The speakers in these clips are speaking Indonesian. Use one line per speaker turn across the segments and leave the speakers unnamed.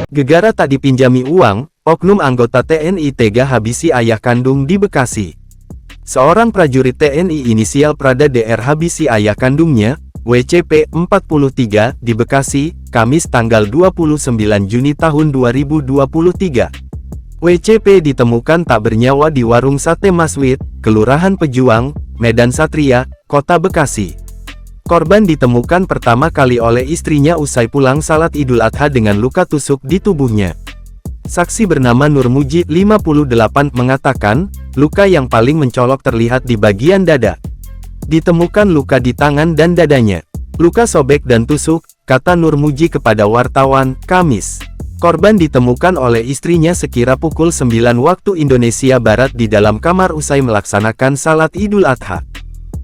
Gegara tak dipinjami uang, oknum anggota TNI tega habisi ayah kandung di Bekasi. Seorang prajurit TNI inisial Prada DR habisi ayah kandungnya, WCP 43, di Bekasi, Kamis tanggal 29 Juni tahun 2023. WCP ditemukan tak bernyawa di warung Sate Maswid, Kelurahan Pejuang, Medan Satria, Kota Bekasi. Korban ditemukan pertama kali oleh istrinya usai pulang salat Idul Adha dengan luka tusuk di tubuhnya. Saksi bernama Nur Muji, 58, mengatakan, luka yang paling mencolok terlihat di bagian dada. Ditemukan luka di tangan dan dadanya. Luka sobek dan tusuk, kata Nur Muji kepada wartawan, Kamis. Korban ditemukan oleh istrinya sekira pukul 9 waktu Indonesia Barat di dalam kamar usai melaksanakan salat Idul Adha.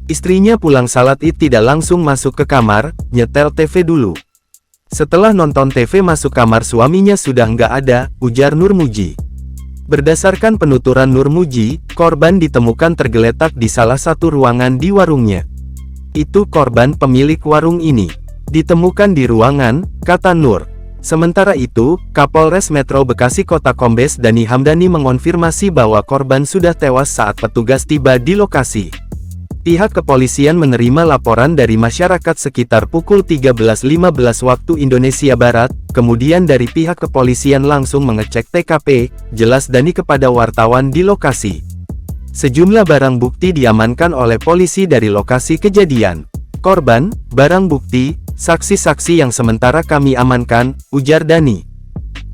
Istrinya pulang salat Id tidak langsung masuk ke kamar, nyetel TV dulu. Setelah nonton TV masuk kamar suaminya sudah nggak ada, ujar Nur Muji. Berdasarkan penuturan Nur Muji, korban ditemukan tergeletak di salah satu ruangan di warungnya. Itu korban pemilik warung ini. Ditemukan di ruangan, kata Nur. Sementara itu, Kapolres Metro Bekasi Kota Kombes Dani Hamdani mengonfirmasi bahwa korban sudah tewas saat petugas tiba di lokasi. Pihak kepolisian menerima laporan dari masyarakat sekitar pukul 13.15 waktu Indonesia Barat, kemudian dari pihak kepolisian langsung mengecek TKP, jelas Dani kepada wartawan di lokasi. Sejumlah barang bukti diamankan oleh polisi dari lokasi kejadian. Korban, barang bukti, saksi-saksi yang sementara kami amankan, ujar Dani.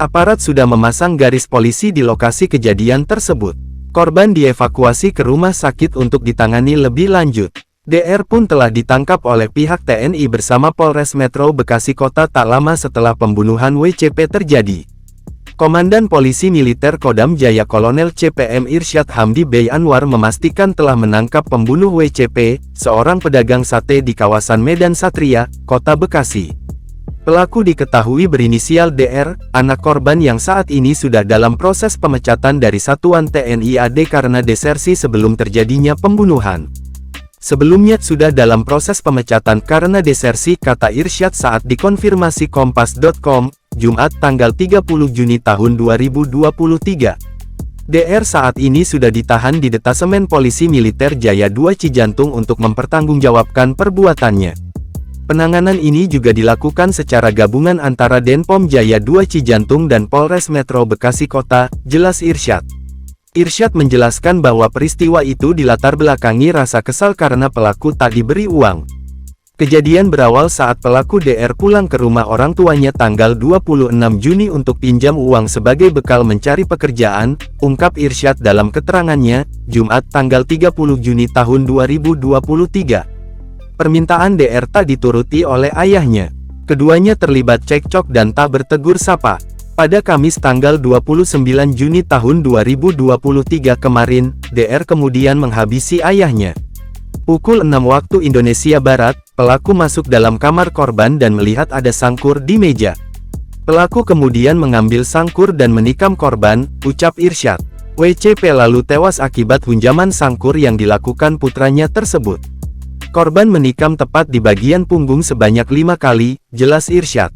Aparat sudah memasang garis polisi di lokasi kejadian tersebut. Korban dievakuasi ke rumah sakit untuk ditangani lebih lanjut. DR pun telah ditangkap oleh pihak TNI bersama Polres Metro Bekasi Kota tak lama setelah pembunuhan WCP terjadi. Komandan Polisi Militer Kodam Jaya Kolonel CPM Irsyad Hamdi Bey Anwar memastikan telah menangkap pembunuh WCP, seorang pedagang sate di kawasan Medan Satria, Kota Bekasi. Pelaku diketahui berinisial DR, anak korban yang saat ini sudah dalam proses pemecatan dari Satuan TNI AD karena desersi sebelum terjadinya pembunuhan. Sebelumnya sudah dalam proses pemecatan karena desersi, kata Irsyad saat dikonfirmasi Kompas.com, Jumat tanggal 30 Juni tahun 2023. DR saat ini sudah ditahan di Detasemen Polisi Militer Jaya 2 Cijantung untuk mempertanggungjawabkan perbuatannya. Penanganan ini juga dilakukan secara gabungan antara Denpom Jaya 2 Cijantung dan Polres Metro Bekasi Kota, jelas Irsyad. Irsyad menjelaskan bahwa peristiwa itu dilatar belakangi rasa kesal karena pelaku tak diberi uang. Kejadian berawal saat pelaku DR pulang ke rumah orang tuanya tanggal 26 Juni untuk pinjam uang sebagai bekal mencari pekerjaan, ungkap Irsyad dalam keterangannya, Jumat tanggal 30 Juni tahun 2023. Permintaan DR tak dituruti oleh ayahnya. Keduanya terlibat cekcok dan tak bertegur sapa. Pada Kamis tanggal 29 Juni tahun 2023 kemarin, DR kemudian menghabisi ayahnya. Pukul 6 waktu Indonesia Barat, pelaku masuk dalam kamar korban dan melihat ada sangkur di meja. Pelaku kemudian mengambil sangkur dan menikam korban, ucap Irsyad. WCP lalu tewas akibat hunjaman sangkur yang dilakukan putranya tersebut. Korban menikam tepat di bagian punggung sebanyak 5 kali, jelas Irsyad.